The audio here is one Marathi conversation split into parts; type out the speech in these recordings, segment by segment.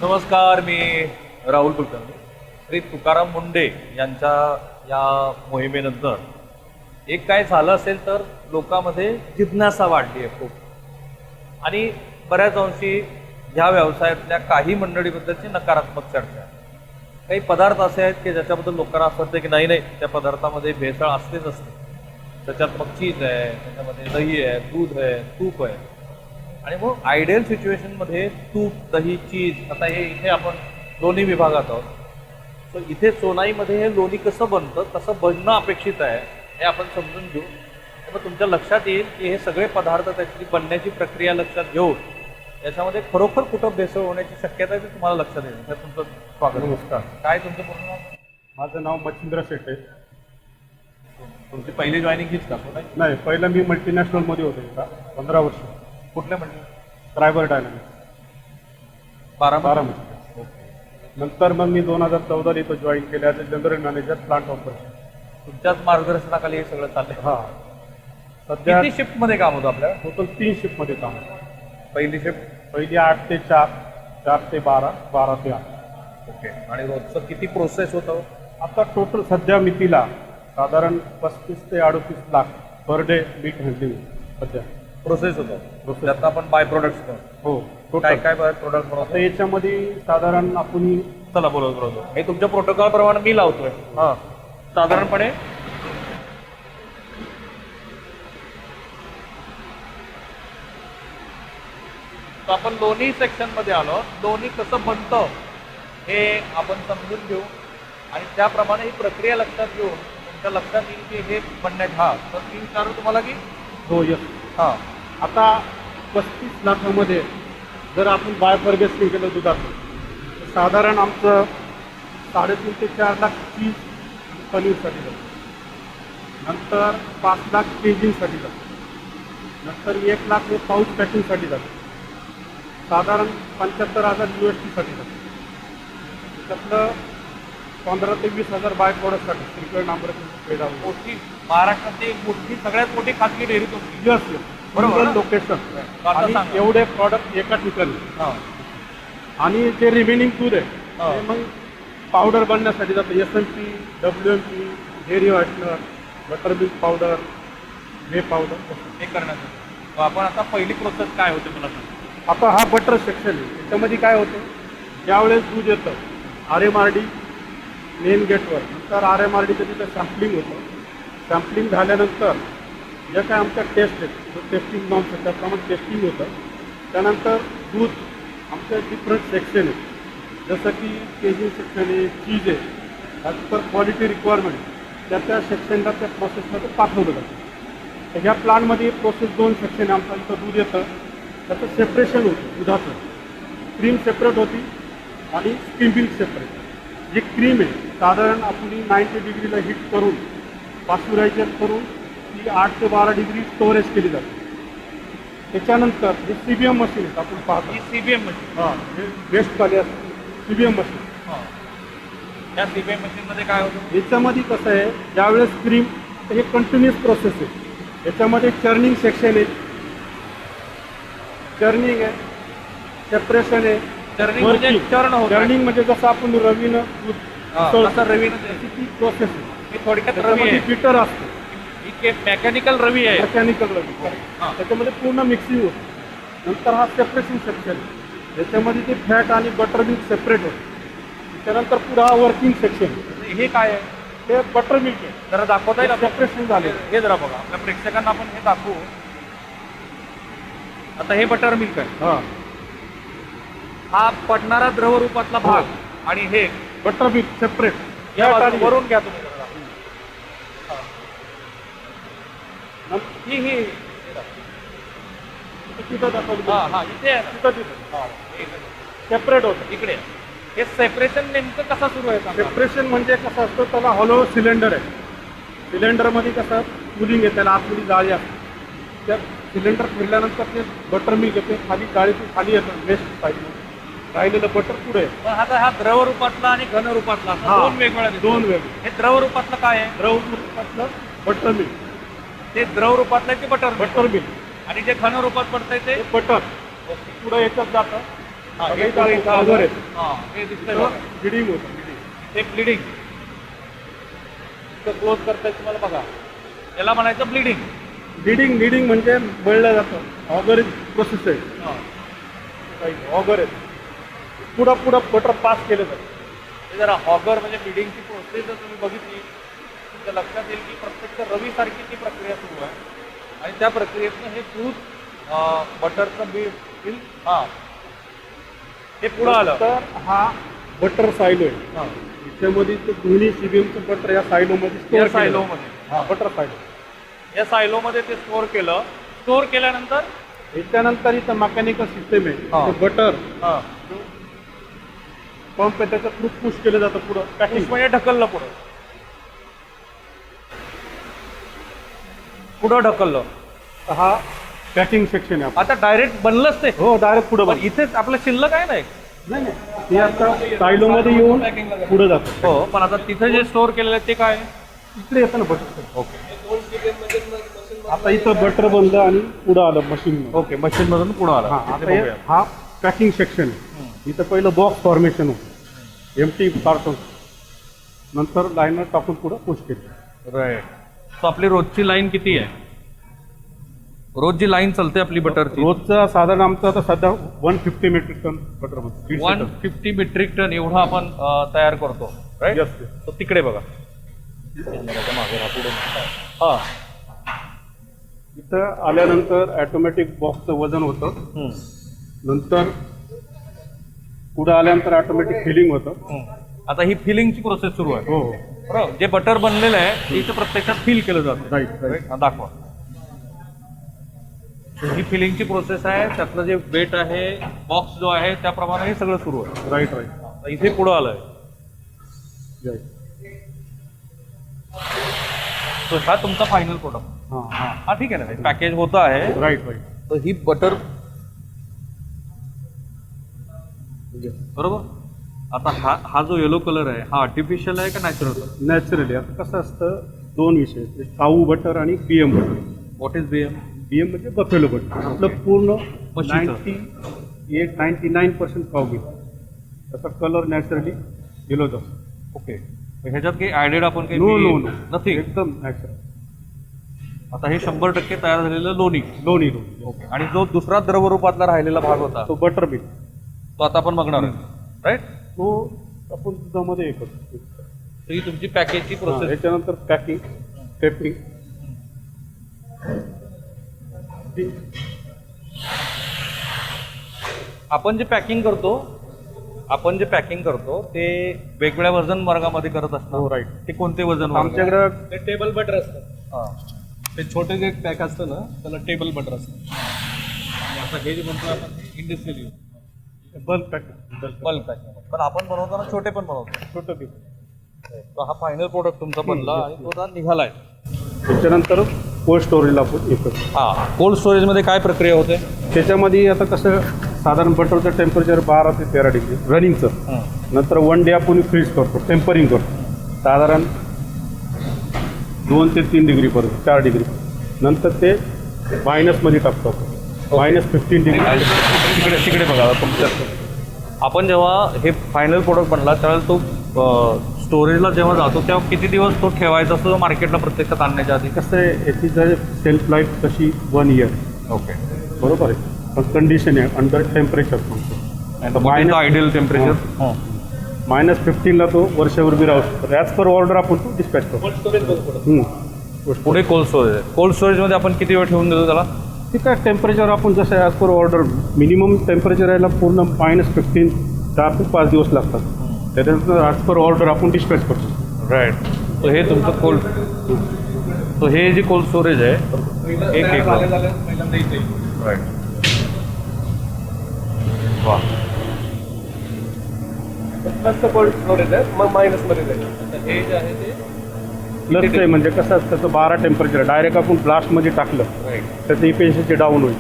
नमस्कार, मी राहुल कुलकर्णी. श्री तुकाराम मुंडे यांच्या या मोहिमेनंतर एक काय झालं असेल तर लोकांमध्ये जिज्ञासा वाढली आहे खूप, आणि बऱ्याच अंशी ह्या व्यवसायातल्या काही मंडळीबद्दलची नकारात्मक चर्चा आहे. काही पदार्थ असे आहेत की ज्याच्याबद्दल लोकांना असं वाटतं की नाही नाही, त्या पदार्थामध्ये भेसळ असतेच असते. त्याच्यात मग चीज आहे, त्याच्यामध्ये दही आहे, दूध आहे, तूप आहे. आणि मग आयडियल सिच्युएशनमध्ये तूप, दही, चीज, आता हे इथे आपण लोणी विभागात आहोत. सो इथे सोनाईमध्ये हे लोणी कसं बनतं, कसं बनणं अपेक्षित आहे हे आपण समजून घेऊ. मग तुमच्या लक्षात येईल की हे सगळे पदार्थ, त्याची बनण्याची प्रक्रिया लक्षात घेऊन याच्यामध्ये खरोखर कुठं भेसळ होण्याची शक्यता आहे ते तुम्हाला लक्षात येईल. तर तुमचं स्वागत. नमस्कार. काय तुमचं पूर्ण नाव? माझं नाव मच्छिंद्र शेट्टे. तुमची पहिली जॉईनिंग हीच का सोनाई? नाही, पहिलं मी मल्टीनॅशनलमध्ये होतो का 15 वर्ष. कुठल्या म्हणजे? Triber dynamics Baramati. नंतर मग मी 2014 इथं जॉईन केलं as a general manager plant operation. तुमच्याच मार्गदर्शनाखाली हे सगळं चाललंय. हां, सध्या किती शिफ्टमध्ये काम होतं आपल्याला? टोटल 3 शिफ्टमध्ये काम आहे. पहिली शिफ्ट? पहिली 8 ते 4, 4 ते 12, 12 ते 8. ओके. आणि रोजचं किती प्रोसेस होतं? आता टोटल सध्या मितीला साधारण 35 ते 38 lakh per day meat handling सध्या प्रोसेस होतं. Process. त्यात आपण बाय प्रोडक्ट्स बनवतो. हो. काय टोटल काय बाय प्रोडक्ट आता बनवतो? याच्यामध्ये साधारण आपण चला बोलतो. हे तुमच्या प्रोटोकॉल प्रमाणे मी लावतोय. हां साधारणपणे तर आपण लोणी सेक्शन मध्ये आलो. लोणी कसं बनतं हे आपण समजून घेऊ, आणि त्याप्रमाणे ही प्रक्रिया लक्षात घेऊन तुमच्या लक्षात येईल की हे बनण्यात. तर मी विचारू तुम्हाला की हो यस. हां आता 35 लाखामध्ये जर आपण बाय फर्गेसिंग केलं दुधाचं, तर साधारण आमचं 3.5 ते 4 लाख चीज पनीरसाठी जातं. नंतर 5 लाख पेजिंगसाठी जातं. नंतर 1 लाख हे पाऊच पॅकिंगसाठी जातं. साधारण 75,000 USD-साठी जातं. त्यातलं 15 ते 20,000 बाय प्रोडक्टसाठी श्रीखंड, आम्रखंड, पेढा. मोठी महाराष्ट्रातली मोठी, सगळ्यात मोठी खाजगी डेअरी तुमची. Yes yes. बरोबर ना? लोकेशन आता आणि सांगा. एवढे प्रॉडक्ट एका ठिकाणी. हां आणि जे रिमेनिंग दूध आहे हा. ते मग पावडर बनण्यासाठी जातं. SMP, WMP, dairy whitener, butter milk powder, हे पावडर. हे करण्यासाठी. तर आपण आता पहिली प्रोसेस काय होते मला सांगा. आता हा बटर सेक्शन आहे. त्याच्यामध्ये काय होतं, ज्यावेळेस दूध येतं RMRD मेन गेटवर, नंतर RMRDचं तिथं सॅम्पलिंग होतं. सॅम्पलिंग झाल्यानंतर जे काय आमच्या टेस्ट आहेत, जो टेस्टिंग नॉर्म्स आहेत त्याप्रमाणे टेस्टिंग होतं. त्यानंतर दूध आमचं डिफरंट सेक्शन आहे, जसं की केजिंग सेक्शन आहे, चीज आहे. ॲज पर क्वालिटी रिक्वायरमेंट त्या सेक्शनला त्या प्रोसेसमध्ये पाठवलं जातं. तर ह्या प्लांटमध्ये प्रोसेस 2 सेक्शन आहे. आमचं इथं दूध येतं, त्याचं सेपरेशन होतं दुधाचं. क्रीम सेपरेट होती आणि स्कीम मिल्क सेपरेट. जी क्रीम आहे साधारण आपण 90 डिग्रीला हीट करून पाश्चरायझर करून ती 8 ते 12 डिग्री स्टोरेज केली जाते. त्याच्यानंतर जे CBM मशीन आहेत आपण पाहतो. ही CBM मशीन. हां, हे वेस्टवाले असते CBM मशीन. त्या CBM मशीनमध्ये काय होतं? याच्यामध्ये कसं आहे, ज्यावेळेस क्रीम, हे कंटिन्युअस प्रोसेस आहे. याच्यामध्ये चर्निंग सेक्शन आहे, चर्निंग आहे, सेपरेशन आहे. चर्निंग म्हणजे चर्ण होतं. चर्निंग म्हणजे जसं आपण रवीनं दूध तसं रवीनं त्याची ती प्रोसेस आहे. ही थोडक्यात रवी त्याच्यामध्ये आहे. बिटर असतं, ही मेकॅनिकल रवी आहे. मेकॅनिकल रवी. हां. त्याच्यामध्ये पूर्ण मिक्सिंग होतं. नंतर हा सेपरेशन सेक्शन आहे. याच्यामध्ये ते फॅट आणि बटर मिल्क सेपरेट होतं. त्याच्यानंतर पुढं हा वर्किंग सेक्शन आहे. हे काय आहे? ते बटर मिल्क आहे. जरा दाखवता येईल आपल्या? सेपरेशन झाले. हे जरा बघा, आपल्या प्रेक्षकांना आपण हे दाखवू. आता हे बटर मिल्क आहे. हां, हा पडणारा द्रव रूपातला भाग, आणि हे बटर मिल्क सेपरेट. या बाजूला वरून घ्या तुम्ही जरा. ही तिथं दाखवलं. हा हा इथे आहे ना. तिथं सेपरेट होतं. इकडे हे सेपरेशन नेमकं कसं सुरू आहे सांगा? सेपरेशन म्हणजे कसं असतं, त्याला हॉलो सिलेंडर आहे. सिलेंडरमध्ये कसं कूलिंग आहे, त्याला आतमध्ये जाळी असते. त्या सिलेंडर फिरल्यानंतर ते बटर मिल्क येते खाली, जाळीतून खाली येतं वेस्ट साईडला. राहिलेलं बटर पुढे आहे. पण आता हा द्रव रूपातला आणि घन रूपातला असं हा. दोन वेगवेगळ्या दिसतात. दोन वेगळे. हे द्रव रूपातलं काय आहे? द्रव रूपातलं बटर मिल्क. ते द्रव रूपातलं आहे ते बटर बटर मिल्क आणि जे घन रूपात पडतंय ते ते बटर पुढं याच्यात जातं. हा, बघा हे इथं पुढे इथं ऑगर आलं. आहेत. हा, हे दिसतंय बघा. ब्लिडिंग होतं ब्लिडिंग. हे ब्लिडिंग क्लोज करताय तुम्हाला बघा, याला म्हणायचं ब्लिडिंग. ब्लिडिंग म्हणजे बळलं जातं. ऑगर प्रोसेस आहे. ऑगर आहे. पुढं बटर पास केलं जातं. हे जरा हॉगर म्हणजे ब्लिडिंगची प्रोसेस जर तुम्ही बघितली तर लक्षात येईल की प्रत्यक्ष रवीसारखी ती प्रक्रिया सुरू आहे आणि त्या प्रक्रियेतनं हे दूध बटरचं बिल हां हे पुढं आलं. तर हा बटर सायलो आहे. हां याच्यामध्ये ते दोन्ही सीबीएमचं बटर या सायलोमध्ये या स्टोअर सायलोमध्ये, हा बटर सायलो. या सायलोमध्ये ते स्टोअर केलं. स्टोअर केल्यानंतर याच्यानंतर इथं मेकॅनिकल सिस्टम हा. आहे. बटर हां पंप आहे त्याचं थ्रू पुश केलं जातं पुढं पॅकिंग. म्हणजे ढकललं पुढं ढकललं. हा पॅकिंग सेक्शन आहे. आता डायरेक्ट बनलंच ते. हो डायरेक्ट पुढं पण इथेच आपलं शिल्लक आहे ना एक. नाही ते आता सायलोमध्ये येऊन पुढं जातं. हो, पण आता तिथे जे स्टोअर केलेलं आहे ते काय? इकडे येतं ना बटर. ओके आता इथं बटर बनलं आणि पुढं आलं मशीन. ओके, मशीन मधून पुढं आला. हा तिथे आता बघूया. हा पॅकिंग सेक्शन आहे. इथं पहिलं बॉक्स फॉर्मेशन होतं. एमटी कार्टून नंतर लाईनर टाकून पुढं पुश केलं. राईट. सो आपली रोजची लाईन किती आहे? रोज जी लाईन चालते आपली बटरची, रोजचं साधारण आमचं आता सध्या 150 मेट्रिक टन बटर बनतं. 150 मेट्रिक टन एवढं आपण तयार करतो. राईट. Yes, yes. तो तिकडे बघा. हा इथं आल्यानंतर ऑटोमॅटिक बॉक्सचं वजन होतं. नंतर पुढं आल्यानंतर ऑटोमॅटिक फिलिंग होतं. आता ही फिलिंगची प्रोसेस सुरू आहे. हो बरोबर. जे बटर बनलेलं आहे ते इथं प्रत्यक्षात फिल केलं जातं. राईट. हा, दाखवा. ही फिलिंगची प्रोसेस आहे. त्यातलं जे वेट आहे, बॉक्स जो आहे त्याप्रमाणे हे सगळं सुरू आहे. राईट. आता इथे पुढं आलंय. तो हा तुमचा फायनल प्रोडक्ट. हां हा ठीक आहे ना, पॅकेज होतं आहे. राईट. तर ही बटर बरोबर. आता हा जो येलो कलर आहे हा आर्टिफिशियल आहे का नॅचरल? नॅचरली. आता कसं असतं दोन विषय, काऊ बटर आणि BM butter. What is BM? BM म्हणजे बफेलो बटर. आपलं पूर्ण म्हशीचं. 99% काऊ घेतो. त्याचा कलर नॅचरली येलो जातो. ओके. ह्याच्यात काही ऍडेड आपण काही नो नथिंग. एकदम नॅचरल. आता हे 100% तयार झालेलं लोणी. लोणी. ओके. आणि जो दुसरा द्रवरूपातला राहिलेला भाग होता तो बटर मिल्क. तो आता आपण बघणार आहे. राईट. तो आपण दुधामध्ये हे करतो. ही तुमची पॅकेजची प्रोसेस. याच्यानंतर पॅकिंग, टेपिंग. आपण जे पॅकिंग करतो ते वेगवेगळ्या वजन वर्गामध्ये करत हो असतो. राईट. ते कोणते वजन वर्ग? आमच्याकडं ते टेबल बटर असतं. हा. ते छोटे जे पॅक असतं ना त्याला टेबल बटर असतं. आणि आता हे जे म्हणतो आपण industrial use. Bulk packing. Bulk packing. पण आपण बनवताना छोटे पण बनवतो. छोटं पीस. तर हा फायनल प्रोडक्ट तुमचा बनला आणि तो आता निघालाय. त्याच्यानंतर कोल्ड स्टोरेजला आपण हे करतो. हा. कोल्ड स्टोरेजमध्ये काय प्रक्रिया होते? त्याच्यामध्ये आता कसं साधारण बटरचं टेम्परेचर 12 ते 13 डिग्री रनिंगचं. नंतर 1 डे आपण फ्रीज करतो, टेम्परिंग करतो साधारण 2 ते 3 डिग्रीपर्यंत, 4 डिग्री. नंतर ते मायनसमध्ये टाकतो आपण. -15 डिग्री. तिकडे बघा तुमच्या. आपण जेव्हा हे फायनल प्रोडक्ट बनला त्यावेळेला तो स्टोरेजला जेव्हा जातो तेव्हा किती दिवस तो ठेवायचा असतो मार्केटला प्रत्यक्षात आणण्याच्या आधी? कसं आहे याची जर सेल्फ लाईफ तशी 1 इयर. ओके. बरोबर आहे. पण कंडिशन आहे अंडर टेम्परेचर म्हणतो. Ideal temperature. -15ला तो वर्षभर बी राहू शकतो. ॲज पर ऑर्डर आपण तो डिस्पॅच करतो. कोल्ड स्टोरेज बंद पडतं. पुढे कोल्ड स्टोरेज आहे. कोल्ड स्टोरेजमध्ये आपण किती वेळ ठेवून देतो त्याला? ते काय टेम्परेचर आपण जसं as per order minimum temperature यायला पूर्ण -15 4 ते 5 दिवस लागतात. त्याच्यानंतर ॲज पर ऑर्डर आपण डिस्पॅच करतो. राईट. तर हे तुमचं कोल्ड. तो हे जे कोल्ड स्टोरेज आहे एक पहिल्यांदा इथे. राईट. वा. प्लसचं कोल्ड स्टोरेज आहे, मग मायनसमध्ये जाईल. आता हे जे आहे ते प्लस आहे म्हणजे कसं असतं तर 12 टेम्परेचर डायरेक्ट आपण ब्लास्टमध्ये टाकलं राईट. तर ते इफिशियन्सी डाऊन होईल.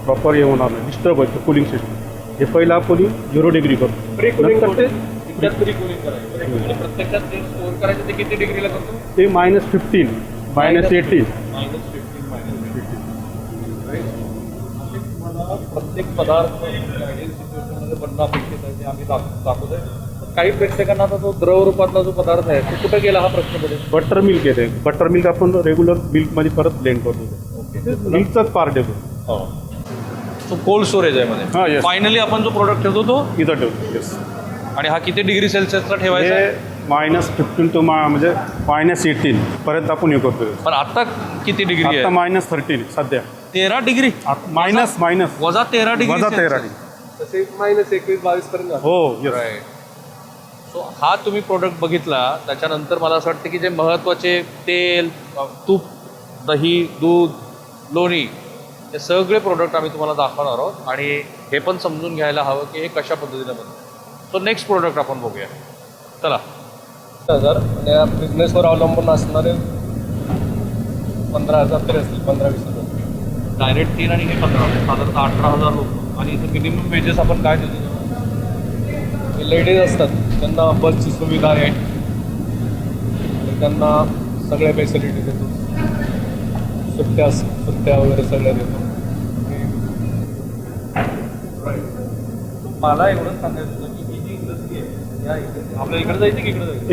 प्रॉपर हे होणार नाही, डिस्टर्ब होईल कुलिंग सिस्टम. हे पहिलं आपण 0 डिग्री करतो. प्री कुलिंग नंतर करते. त्यात प्री कुलिंग करायचं. आणि प्रत्यक्षात जे स्टोअर करायचं ते किती डिग्रीला करतो? ते -15 -18. -15 -15. प्रत्येक पदार्थ आयडियल सिच्युएशनमध्ये बनणं अपेक्षित आहे ते आम्ही दाखवतोय. काही प्रेक्षकांना आता तो द्रव रूपातला जो पदार्थ आहे तो कुठे गेला हा प्रश्न पडेल. बटर मिल्क येते. बटर मिल्क आपण रेग्युलर मिल्कमध्ये परत ब्लेंड करतो. ओके. मिल्कचाच पार्ट येतो. हो. तो कोल्ड स्टोरेज आहे हा, मध्ये. yes. फायनली आपण जो प्रोडक्ट ठेवतो तो, इथं ठेवतो. येस. आणि हा किती डिग्री सेल्सिअसचा ठेवायचा आहे? हे -15 to म्हणजे -18 पर्यंत आपण हे करतो. पण आता किती डिग्री आता आहे? -13 सध्या. 13 डिग्री मायनस वजा 13 डिग्री वजा 13 सेल्सिअस. तसे -21-22 पर्यंत जातं. हो येस. राईट. सो हा तुम्ही प्रोडक्ट बघितला त्याच्यानंतर मला असं वाटतं की जे महत्त्वाचे तेल, तूप, दही, दूध, लोणी हे सगळे प्रोडक्ट आम्ही तुम्हाला दाखवणार आहोत आणि हे पण समजून घ्यायला हवं की हे कशा पद्धतीने बनतं. सो नेक्स्ट प्रोडक्ट आपण बघूया. चला. 10,000 आणि या बिझनेसवर अवलंबून असणारे 15,000 तरी असतील, 15-20 हजार. डायरेक्ट 3 आणि हे 15, साधारणतः 18,000 लोक. आणि इथं मिनिमम वेजेस आपण काय देतो? लेडीज असतात त्यांना बसची सुविधा आहे आणि त्यांना सगळ्या फॅसिलिटी देतो. सुट्ट्या वगैरे सगळ्या देतो. मला एवढंच सांगायचं होतं की ही जी इंडस्ट्री आहे या आपल्या इकडे जायचं की इकडे जायचं?